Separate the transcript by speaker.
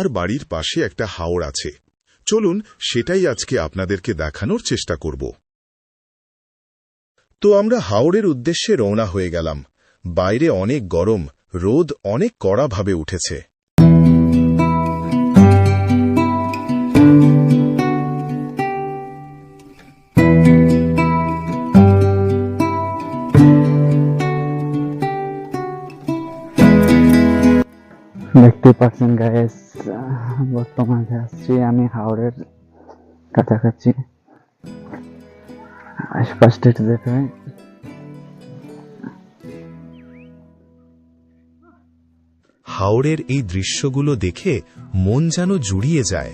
Speaker 1: আমার বাড়ির পাশে একটা হাওর আছে। চলুন সেটাই আজকে আপনাদেরকে দেখানোর চেষ্টা করব। তো আমরা হাওরের উদ্দেশ্যে রওনা হয়ে গেলাম। বাইরে অনেক গরম, রোদ অনেক কড়াভাবে উঠেছে।
Speaker 2: দেখতে পাচ্ছেন গাইস, বর্তমানে আসছি আমি হাওরের কাছাকাছি। আশপাশটা একটু দেখে।
Speaker 1: হাওরের এই দৃশ্যগুলো দেখে মন যেন জুড়িয়ে যায়।